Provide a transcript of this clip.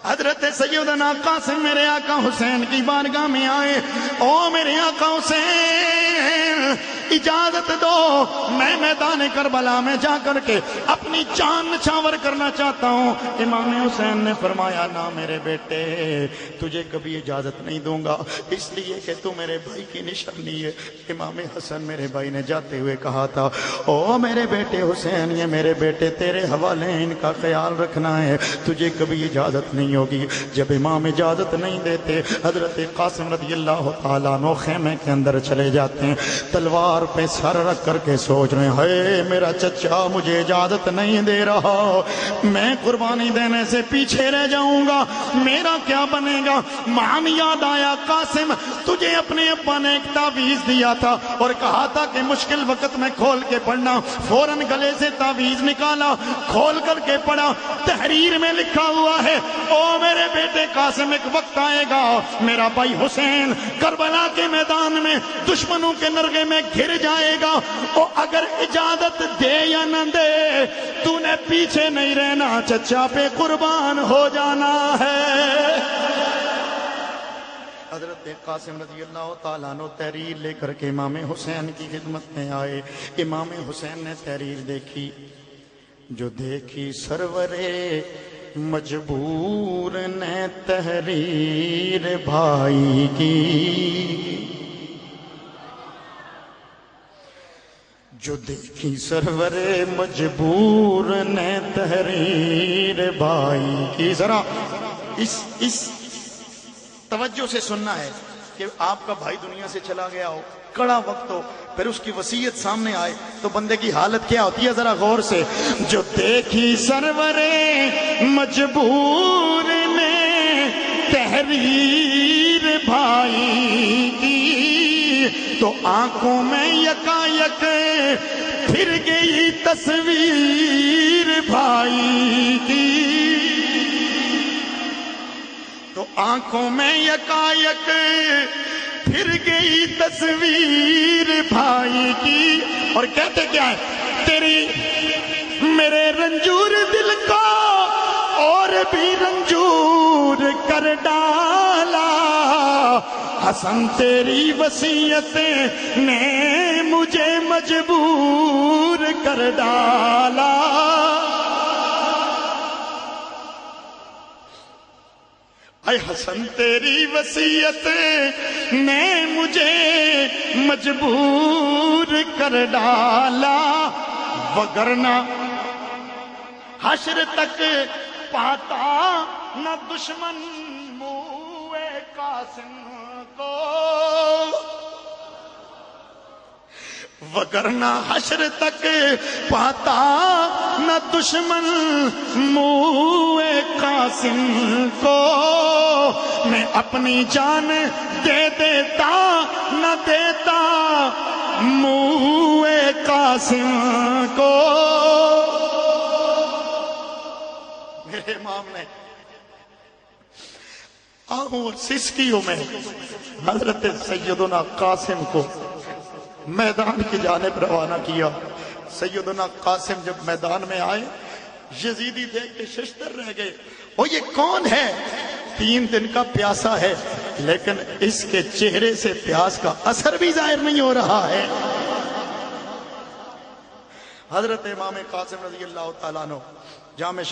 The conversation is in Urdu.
حضرت سیدنا قاسم میرے آقا حسین کی بارگاہ میں آئے. او میرے آقا حسین اجازت دو، میں میدان کربلا میں جا کر کے اپنی جان نچھاور کرنا چاہتا ہوں. امام حسین نے فرمایا نہ میرے بیٹے، تجھے کبھی اجازت نہیں دوں گا، اس لیے کہ تو میرے بھائی کی نشانی ہے. امام حسن میرے بھائی نے جاتے ہوئے کہا تھا او میرے بیٹے حسین، یہ میرے بیٹے تیرے حوالے، ان کا خیال رکھنا ہے، تجھے کبھی اجازت نہیں ہوگی. جب امام اجازت نہیں دیتے، حضرت قاسم رضی اللہ تعالیٰ عنہ خیمے کے اندر چلے جاتے ہیں، تلوار پہ سر رکھ کر کے سوچ رہے ہیں ہے میرا چچا مجھے اجازت نہیں دے رہا، میں قربانی دینے سے پیچھے رہ جاؤں گا، میرا کیا بنے گا. مہم یاد آیا قاسم تجھے اپنے ابا نے ایک تعویذ دیا تھا اور کہا تھا کہ مشکل وقت میں کھول کے پڑھنا. فوراً گلے سے تعویذ نکالا، کھول کر کے پڑھا، تحریر میں لکھا ہوا ہے او میرے بیٹے قاسم ایک وقت آئے گا میرا بھائی حسین کربلا کے میدان میں دشمنوں کے نرغے میں گر جائے گا، او اگر اجازت دے یا نہ دے تو نے پیچھے نہیں رہنا، چچا پہ قربان ہو جانا ہے. حضرت قاسم رضی اللہ تعالیٰ عنہ تحریر لے کر کے امام حسین کی خدمت میں آئے. امام حسین نے تحریر دیکھی، جو دیکھی سرورے مجبور نے تحریر بھائی کی، جو دیکھی سرورے مجبور نے تحریر بھائی کی. ذرا اس توجہ سے سننا ہے کہ آپ کا بھائی دنیا سے چلا گیا ہو، کڑا وقت ہو، پھر اس کی وصیت سامنے آئے تو بندے کی حالت کیا ہوتی ہے، ذرا غور سے. جو دیکھی سرورے مجبور نے تحریر بھائی کی، تو آنکھوں میں یکایک پھر گئی تصویر بھائی کی، تو آنکھوں میں یکایک پھر گئی تصویر بھائی کی. اور کہتے کیا ہے، تیری میرے رنجور دل کو اور بھی رنجور کر ڈالا، حسن تیری وصیت نے مجھے مجبور کر ڈالا. اے حسن تیری وصیت نے مجھے مجبور کر ڈالا، وگرنہ حشر تک پاتا نہ دشمن منہ قاسم کو، وگرنہ حشر تک پاتا نہ دشمن منہ قاسم کو. میں اپنی جان دے دیتا نہ دیتا منہ قاسم کو. میرے امام نے آہوں سسکیوں میں حضرت سیدنا قاسم کو میدان کی جانب روانہ کیا. سیدنا قاسم جب میدان میں آئے، یزیدی دیکھ کے ششدر رہ گئے. وہ یہ کون ہے؟ 3 دن کا پیاسا ہے، لیکن اس کے چہرے سے پیاس کا اثر بھی ظاہر نہیں ہو رہا ہے. حضرت امام قاسم رضی اللہ تعالیٰ عنہ جامع